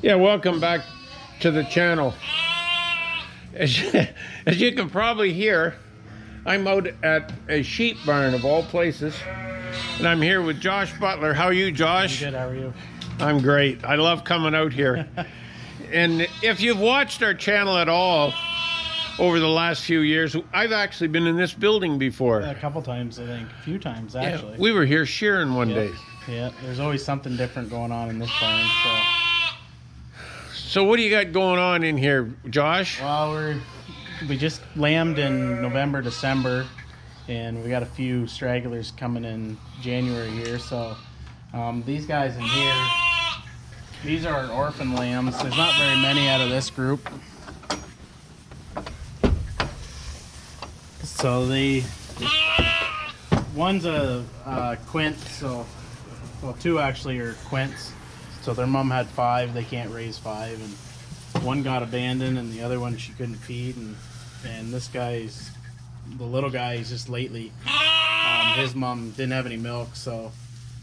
Yeah, welcome back to the channel. As you can probably hear, I'm out at a sheep barn of all places, and I'm here with Josh Butler. How are you, Josh? I'm good, how are you? I'm great. I love coming out here. And if you've watched our channel at all over the last few years, I've actually been in this building before. A couple times, I think. A few times, actually. Yeah, we were here shearing one day. Yeah, there's always something different going on in this barn, So what do you got going on in here, Josh? Well, we just lambed in November, December, and we got a few stragglers coming in January here. So these guys in here, these are our orphan lambs. There's not very many out of this group. So one's a quint, so, well, two actually are quints. So their mom had 5, they can't raise 5, and one got abandoned and the other one she couldn't feed, and this guy's, the little guy, he's just lately, his mom didn't have any milk, so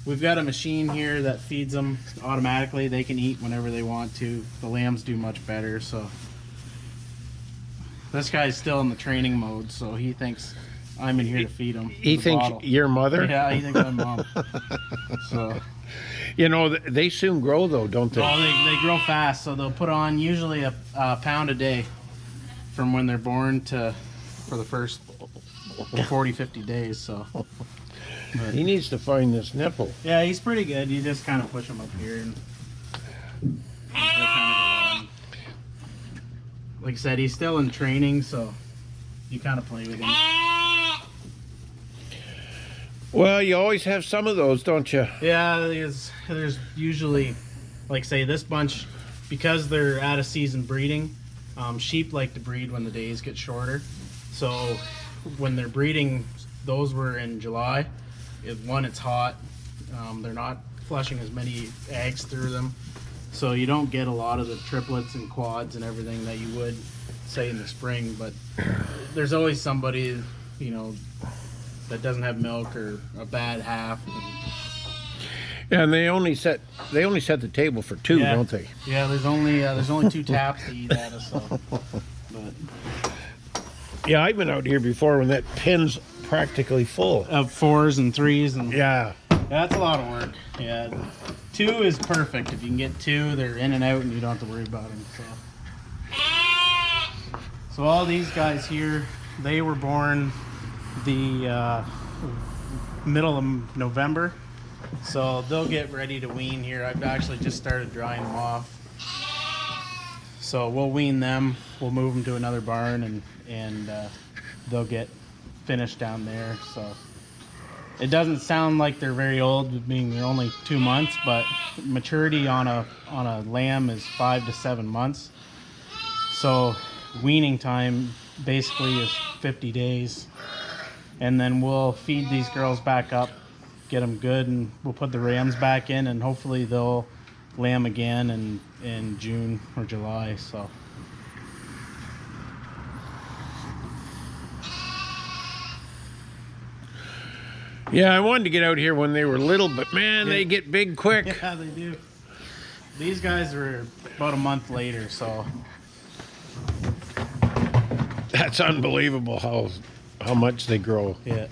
we've got a machine here that feeds them automatically. They can eat whenever they want to. The lambs do much better, so this guy's still in the training mode, so he thinks I'm in here to feed him. He thinks your mother? Yeah, he thinks I'm mom. So, you know, they soon grow though, don't they? Oh, they grow fast, so they'll put on usually a pound a day from when they're born for the first 40, 50 days. So but, he needs to find this nipple. Yeah, he's pretty good. You just kind of push him up here and he'll kind of go on. Like I said, he's still in training, so you kind of play with him. Well, you always have some of those, don't you? Yeah, there's usually, like say this bunch, because they're out of season breeding, sheep like to breed when the days get shorter. So when they're breeding, those were in July. It's hot. They're not flushing as many eggs through them. So you don't get a lot of the triplets and quads and everything that you would, say, in the spring. But there's always somebody, you know, that doesn't have milk or a bad half. Yeah, and they only set the table for 2, don't they? Yeah, there's only 2 taps to eat at us. So. But yeah, I've been out here before when that pin's practically full of 4s and 3s, and yeah, that's a lot of work. Yeah, 2 is perfect. If you can get 2, they're in and out, and you don't have to worry about them. So all these guys here, they were born the middle of November, so they'll get ready to wean here. I've actually just started drying them off, so we'll wean them. We'll move them to another barn, and they'll get finished down there. So it doesn't sound like they're very old, being they're only 2 months, but maturity on a lamb is 5 to 7 months. So weaning time basically is 50 days. And then we'll feed these girls back up, get them good, and we'll put the rams back in, and hopefully they'll lamb again in June or July. So yeah, I wanted to get out here when they were little, but man, they get big quick. yeah, they do. These guys are about a month later, so That's unbelievable how much they grow. yeah.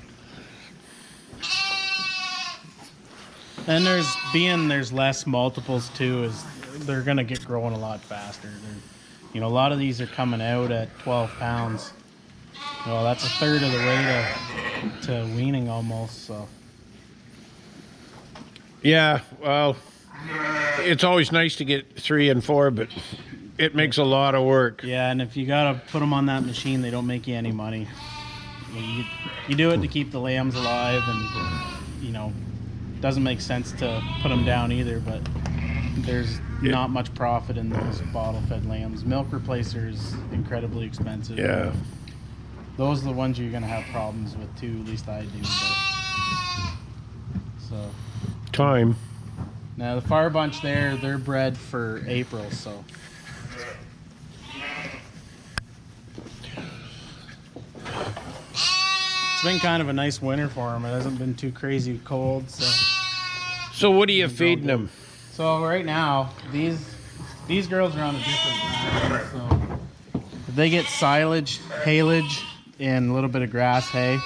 And there's less multiples too, is they're gonna get growing a lot faster. You know, a lot of these are coming out at 12 pounds. Well, that's a third of the way to weaning almost. So yeah, well, it's always nice to get 3 and 4, but it makes a lot of work. yeah, and if you gotta put them on that machine, they don't make you any money. You do it to keep the lambs alive, and you know, doesn't make sense to put them down either. But there's not much profit in those bottle-fed lambs. Milk replacer is incredibly expensive. Yeah, those are the ones you're gonna have problems with too. At least I do. But, so time. now the far bunch there, they're bred for April, so. It's been kind of a nice winter for them. It hasn't been too crazy cold, so So what are you feeding them? So right now, these These girls are on a different ration, so they get silage, haylage, and a little bit of grass hay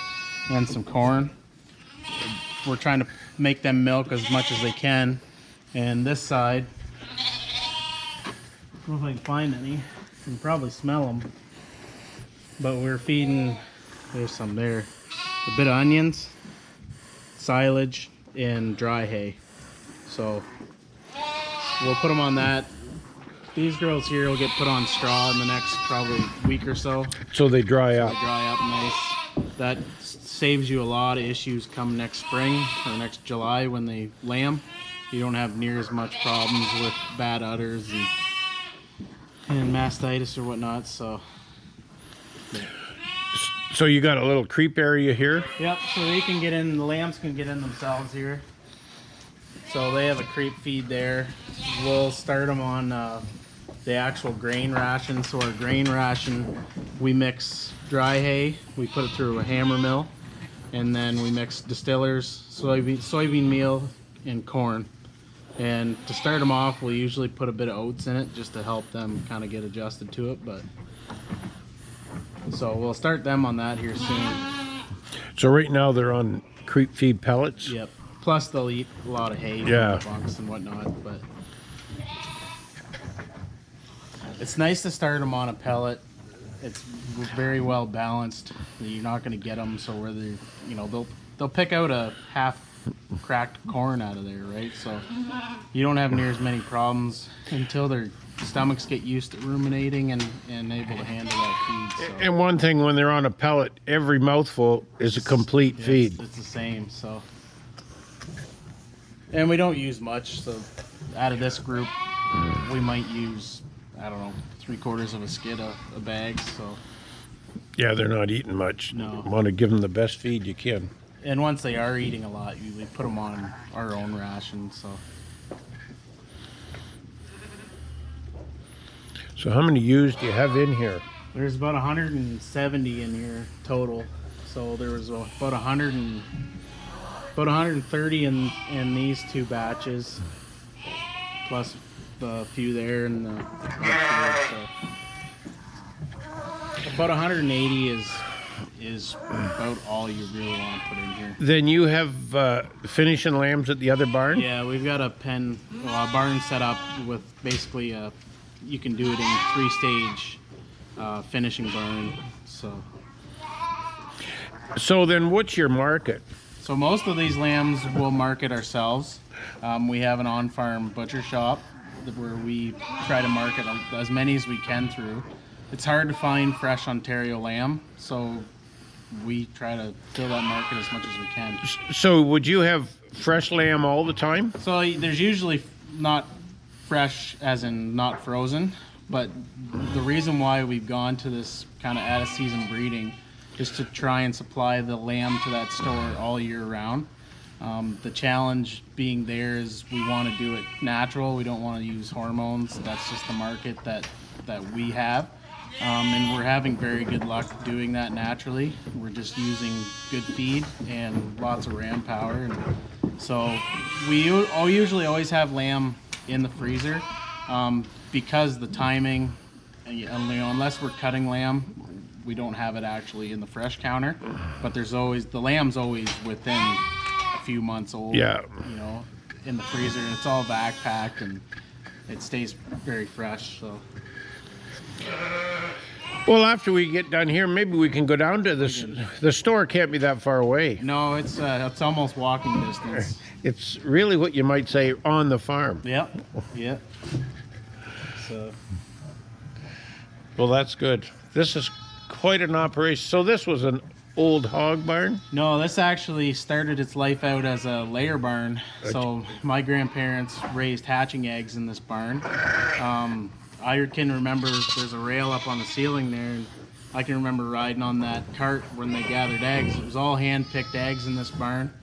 and some corn. We're trying to make them milk as much as they can. And this side, I don't know if I can find any. You can probably smell them. But we're feeding, there's some there, a bit of onions, silage, and dry hay. So we'll put them on that. These girls here will get put on straw in the next probably week or so. So they dry up. They dry up nice. That saves you a lot of issues come next spring or next July when they lamb. You don't have near as much problems with bad udders and mastitis or whatnot. So you got a little creep area here? yep, so they can get in, the lambs can get in themselves here. So they have a creep feed there. We'll start them on the actual grain ration. So our grain ration, we mix dry hay, we put it through a hammer mill, and then we mix distillers, soybean meal, and corn. And to start them off, we'll usually put a bit of oats in it just to help them kind of get adjusted to it. But so we'll start them on that here soon. So right now they're on creep feed pellets? Yep. Plus they'll eat a lot of hay, yeah, from the bunks and whatnot. But it's nice to start them on a pellet. It's very well balanced. You're not going to get them so where they, you know, they'll pick out a half cracked corn out of there, right? So you don't have near as many problems until their stomachs get used to ruminating and able to handle that feed. So. And one thing, when they're on a pellet, every mouthful is a complete feed. It's the same. So, and we don't use much. So out of this group, we might use, I don't know, 3/4 of a skid of bags. So yeah, they're not eating much. No. Want to give them the best feed you can. And once they are eating a lot, we put them on our own ration. So how many ewes do you have in here? There's about 170 in here total. So there was about 130 in these two batches, plus the few there and the so about 180 is about all you really want to put in here. Then you have finishing lambs at the other barn? Yeah, we've got a barn set up with basically you can do it in 3-stage finishing barn. So then what's your market? So most of these lambs we'll market ourselves. We have an on-farm butcher shop where we try to market as many as we can through. It's hard to find fresh Ontario lamb, so we try to fill that market as much as we can. So would you have fresh lamb all the time? So there's usually not fresh as in not frozen, but the reason why we've gone to this kind of out-of-season breeding is to try and supply the lamb to that store all year round. The challenge being there is we want to do it natural. We don't want to use hormones. That's just the market that we have. And we're having very good luck doing that naturally. We're just using good feed and lots of ram power. And so we usually always have lamb in the freezer because the timing, unless we're cutting lamb, we don't have it actually in the fresh counter. But the lamb's always within a few months old. Yeah. You know, in the freezer, and it's all vac packed and it stays very fresh. So. Well, after we get done here, maybe we can go down to this. The store can't be that far away. No, it's almost walking distance. It's really what you might say on the farm. Yep. Yep. So. Well, that's good. This is quite an operation. So this was an old hog barn? No, this actually started its life out as a layer barn. So my grandparents raised hatching eggs in this barn. I can remember there's a rail up on the ceiling there, and I can remember riding on that cart when they gathered eggs. It was all hand-picked eggs in this barn.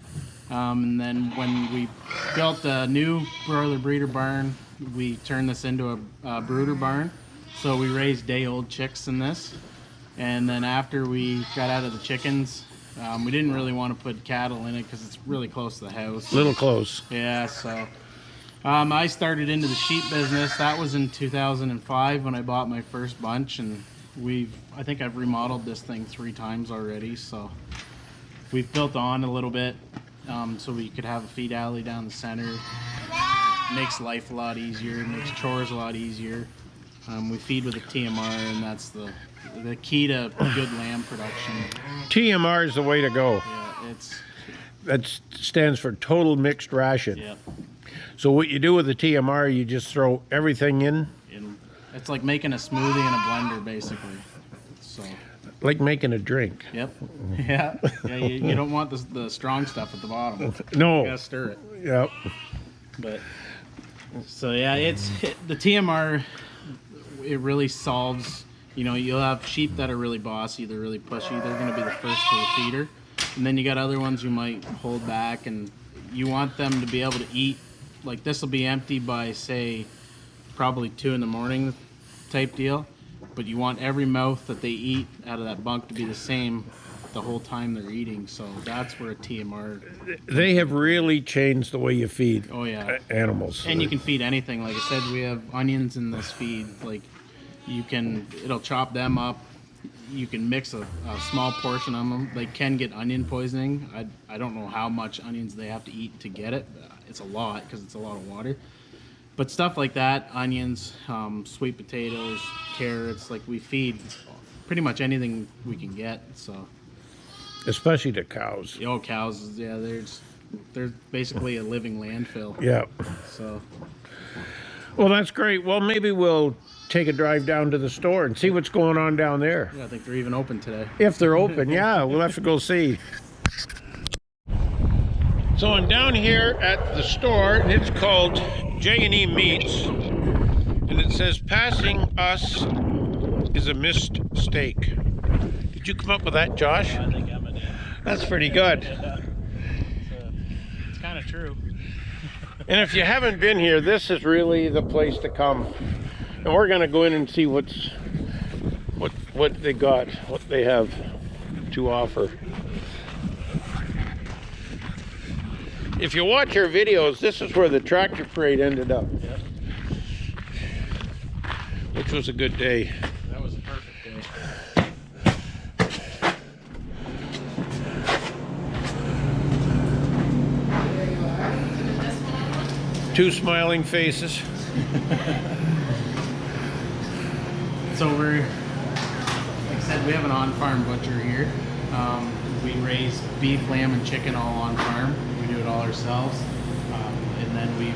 And then when we built a new broiler breeder barn, we turned this into a brooder barn. So we raised day-old chicks in this. And then after we got out of the chickens, we didn't really want to put cattle in it because it's really close to the house. Little close. Yeah, so I started into the sheep business. That was in 2005 when I bought my first bunch, and I think I've remodeled this thing 3 times already. So we've built on a little bit, so we could have a feed alley down the center. Makes life a lot easier, makes chores a lot easier. We feed with a TMR, and that's the key to good lamb production. TMR is the way to go. Yeah, That stands for total mixed ration. Yeah. So what you do with the TMR, you just throw everything in? It's like making a smoothie in a blender, basically. So. Like making a drink. Yep. Yeah. Yeah. You don't want the strong stuff at the bottom. No. You gotta stir it. Yep. But so yeah, the TMR. It really solves. You'll have sheep that are really bossy, they're really pushy. They're going to be the first to the feeder, and then you got other ones you might hold back, and you want them to be able to eat. Like this will be empty by say probably 2 in the morning type deal, but you want every mouth that they eat out of that bunk to be the same the whole time they're eating. So that's where a TMR. They have really changed the way you feed. Oh yeah, animals. And you can feed anything. Like I said, we have onions in this feed. Like it'll chop them up. You can mix a small portion of them. They can get onion poisoning. I don't know how much onions they have to eat to get it. It's a lot because it's a lot of water. But stuff like that, onions, sweet potatoes, carrots, like we feed pretty much anything we can get. So, especially the cows. Cows, yeah, they're basically a living landfill. Yeah. So. Well, that's great. Well, maybe we'll take a drive down to the store and see what's going on down there. Yeah, I think they're even open today. If they're open, yeah, we'll have to go see. So I'm down here at the store, and it's called J&E Meats, and it says, "Passing us is a mistake." Did you come up with that, Josh? I think Emma did. That's pretty good. It's kind of true. And if you haven't been here, this is really the place to come. And we're gonna go in and see what they got, what they have to offer. If you watch our videos, this is where the tractor parade ended up. Yep. Which was a good day. That was a perfect day. 2 smiling faces. So like I said, we have an on-farm butcher here. We raise beef, lamb, and chicken all on-farm. We do it all ourselves. And then we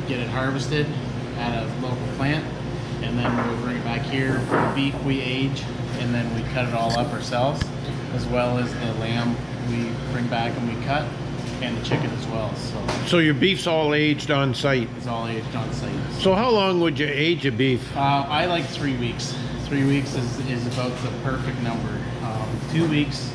get it harvested at a local plant. And then we bring it back here. For the beef, we age, and then we cut it all up ourselves, as well as the lamb we bring back and we cut, and the chicken as well. So your beef's all aged on site? It's all aged on site. So how long would you age a beef? I like 3 weeks. 3 weeks is about the perfect number. 2 weeks.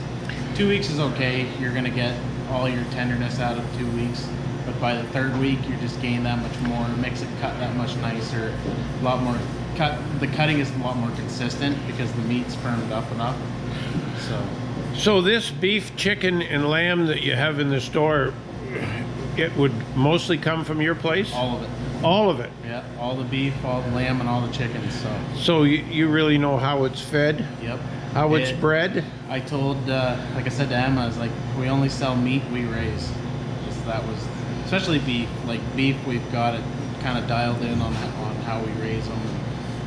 2 weeks is okay. You're gonna get all your tenderness out of 2 weeks. But by the 3rd week, you're just gaining that much more. Makes it cut that much nicer. A lot more cut. The cutting is a lot more consistent because the meat's firmed up enough. So this beef, chicken, and lamb that you have in the store, it would mostly come from your place? All of it. All of it? Yeah, all the beef, all the lamb, and all the chicken. So you really know how it's fed? Yep. How it's bred? I told, like I said to Emma, I was like, we only sell meat we raise. That was, especially beef. Like beef, we've got it kind of dialed in on how we raise them.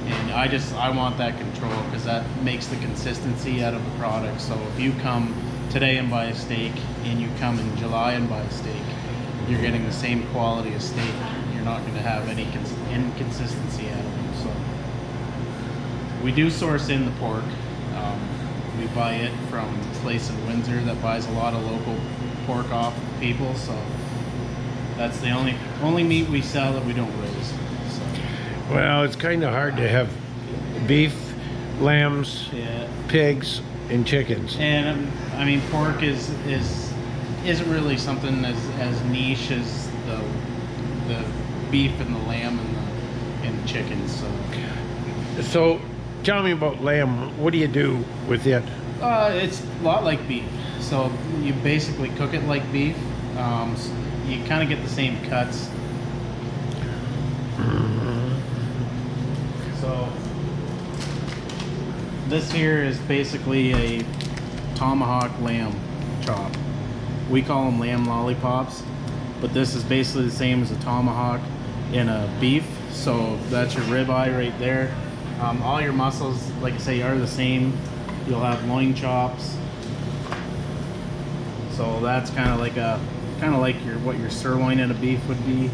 And I want that control because that makes the consistency out of the product. So if you come today and buy a steak and you come in July and buy a steak, you're getting the same quality of steak. You're not going to have any inconsistency out of them. So we do source in the pork. We buy it from a place in Windsor that buys a lot of local pork off people. So that's the only meat we sell that we don't raise. Well, it's kind of hard to have beef, lambs, pigs, and chickens. And I mean, pork isn't really something as niche as the beef and the lamb and the chickens. So tell me about lamb. What do you do with it? It's a lot like beef. So you basically cook it like beef. You kind of get the same cuts. this here is basically a tomahawk lamb chop. We call them lamb lollipops, but this is basically the same as a tomahawk in a beef. So that's your ribeye right there. All your muscles, like I say, are the same. You'll have loin chops. So that's kind of like what your sirloin in a beef would be,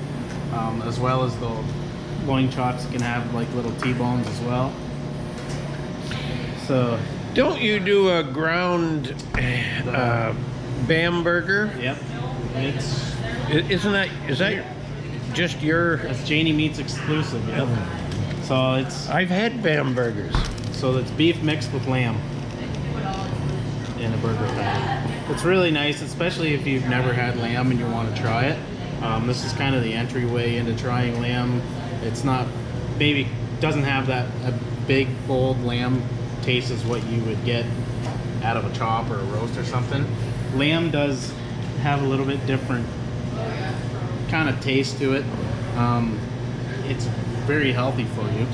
as well as the loin chops. You can have like little T-bones as well. So don't you do a ground Bamberger? Yep. Is that just your? It's J&E Meats exclusive. Yep. So it's. I've had Bambergers. So it's beef mixed with lamb in a burger patty. It's really nice, especially if you've never had lamb and you want to try it. This is kind of the entryway into trying lamb. It's not, maybe doesn't have that a big bold lamb taste as what you would get out of a chop or a roast or something. Lamb does have a little bit different kind of taste to it. It's very healthy for you.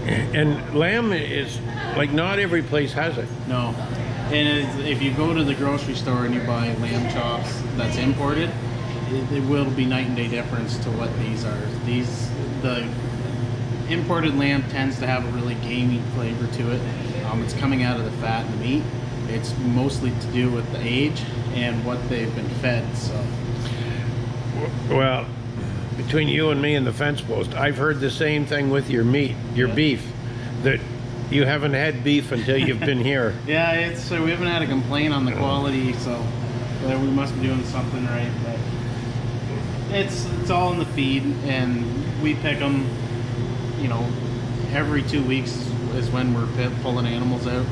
And lamb is like, not every place has it. No. And if you go to the grocery store and you buy lamb chops that's imported, it will be night and day difference to what these are. The imported lamb tends to have a really gamey flavor to it. It's coming out of the fat and the meat. It's mostly to do with the age and what they've been fed. So, well, between you and me and the fence post, I've heard the same thing with your meat, your beef, that you haven't had beef until you've been here. Yeah, we haven't had a complaint on the quality, so we must be doing something right. But it's all in the feed, and we pick them. You know, every 2 weeks is when we're pulling animals out,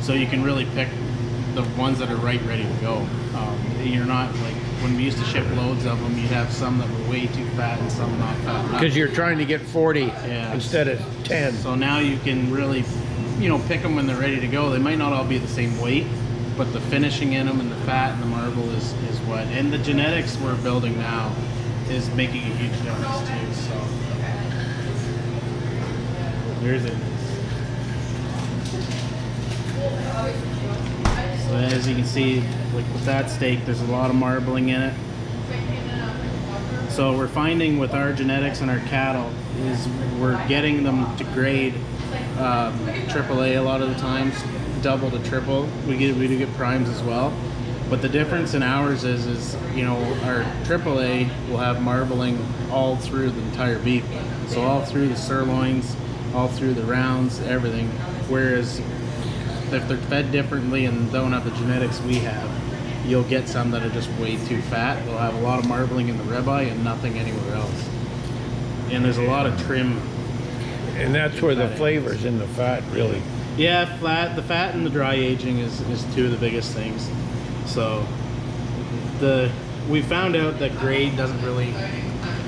so you can really pick the ones that are ready to go. You're not like when we used to ship loads of them, you'd have some that were way too fat and some not fat enough. Because you're trying to get 40 instead of 10. So now you can really, pick them when they're ready to go. They might not all be the same weight, but the finishing in them and the fat and the marble is what. And the genetics we're building now is making a huge difference too. So there's it. So as you can see, like with that steak, there's a lot of marbling in it. So we're finding with our genetics and our cattle is we're getting them to grade AAA a lot of the times, double to triple. We do get primes as well. But the difference in ours is our AAA will have marbling all through the entire beef. So all through the sirloins, all through the rounds, everything. Whereas if they're fed differently and don't have the genetics we have, you'll get some that are just way too fat. They'll have a lot of marbling in the ribeye and nothing anywhere else. And there's a lot of trim. And that's where the flavor's in the fat, really. Yeah, the fat and the dry aging is two of the biggest things. So we found out that grade doesn't really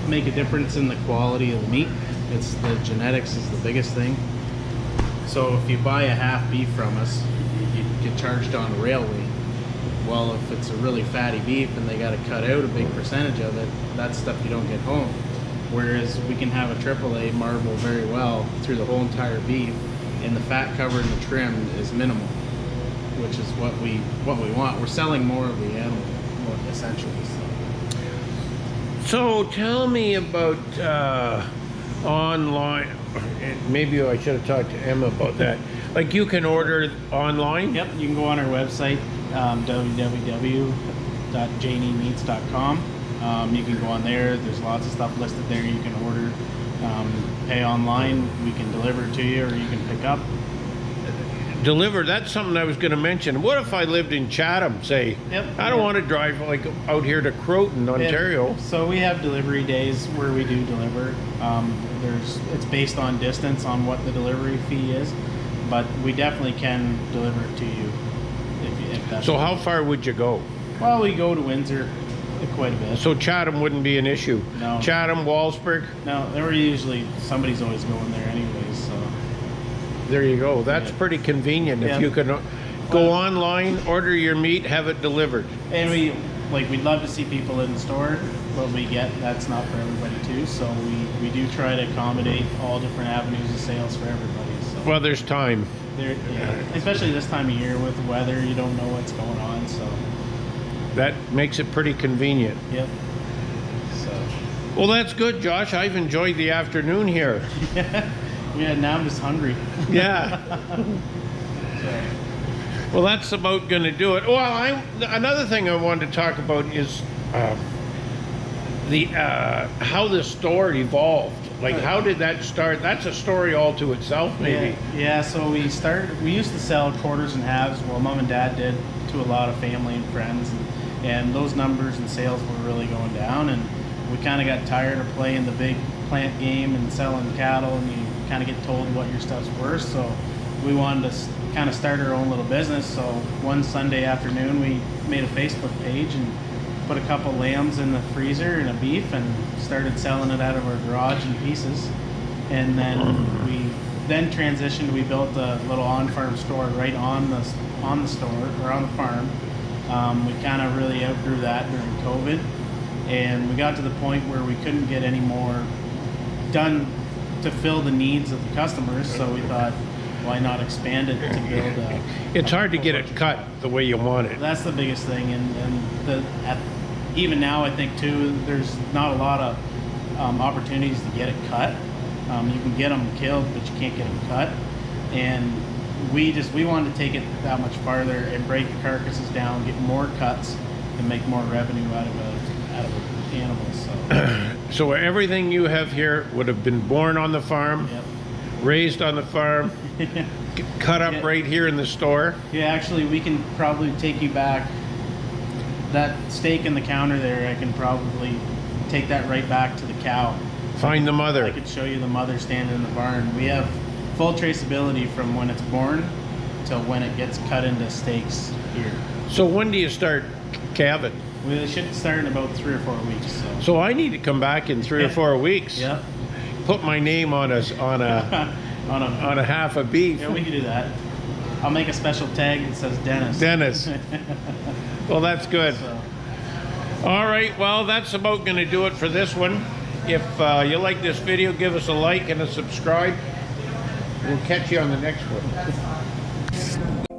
make a difference in the quality of the meat. It's the genetics is the biggest thing. So if you buy a half beef from us, you get charged on a railway. Well, if it's a really fatty beef and they got to cut out a big percentage of it, that's stuff you don't get home. Whereas we can have a AAA marble very well through the whole entire beef, and the fat cover and the trim is minimal, which is what we want. We're selling more of the animal, essentially. So tell me about online. Maybe I should have talked to Emma about that. Like, you can order online? Yep, you can go on our website, www.jnemeats.com. You can go on there. There's lots of stuff listed there. You can order, pay online. We can deliver it to you, or you can pick up. Deliver, that's something I was going to mention. What if I lived in Chatham, say? Yep. I don't want to drive like out here to Croton, Ontario. Yep. So we have delivery days where we do deliver. It's based on distance on what the delivery fee is, but we definitely can deliver it to you if that's. So how far would you go? Well, we go to Windsor quite a bit. So Chatham wouldn't be an issue? No. Chatham, Walsburg? No, they were usually, somebody's always going there anyways, so. There you go. That's pretty convenient. If you can go online, order your meat, have it delivered. And we'd love to see people in the store. what we get, that's not for everybody too. So we do try to accommodate all different avenues of sales for everybody. So Well, there's time. especially this time of year with the weather, you don't know what's going on. So That makes it pretty convenient. yep. So Well, that's good, Josh. I've enjoyed the afternoon here. yeah, now I'm just hungry. Yeah. Well, that's about going to do it. Well, another thing I wanted to talk about is how the store evolved. Like, how did that start? That's a story all to itself, maybe. Yeah. So we used to sell quarters and halves. Well, Mom and Dad did to a lot of family and friends, and those numbers and sales were really going down. And we kind of got tired of playing the big plant game and selling cattle, and you kind of get told what your stuff's worth. So we wanted to kind of start our own little business. So one Sunday afternoon, we made a Facebook page and put a couple lambs in the freezer and a beef, and started selling it out of our garage in pieces. And then we transitioned. We built a little on-farm store right on the store or on the farm. We kind of really outgrew that during COVID, and we got to the point where we couldn't get any more done to fill the needs of the customers. So we thought, why not expand it to build a... It's hard to get it cut the way you want it. That's the biggest thing, even now I think too, there's not a lot of opportunities to get it cut. You can get them killed, but you can't get them cut. And we wanted to take it that much farther and break the carcasses down, get more cuts, and make more revenue out of an animal. So everything you have here would have been born on the farm, Yep. raised on the farm, cut up right here in the store. Yeah, actually, we can probably take you back. That steak in the counter there, I can probably take that right back to the cow. Find the I mother. could show you the mother standing in the barn. We have full traceability from when it's born till when it gets cut into steaks here. So when do you start calving? We should start in about 3 or 4 weeks. So I need to come back in 3 or 4 weeks. Yeah. Put my name on a on a half a beef. Yeah, we can do that. I'll make a special tag that says Dennis. Dennis. Well, that's good. So, All right, well, that's about going to do it for this one. If you like this video, give us a like and a subscribe. We'll catch you on the next one.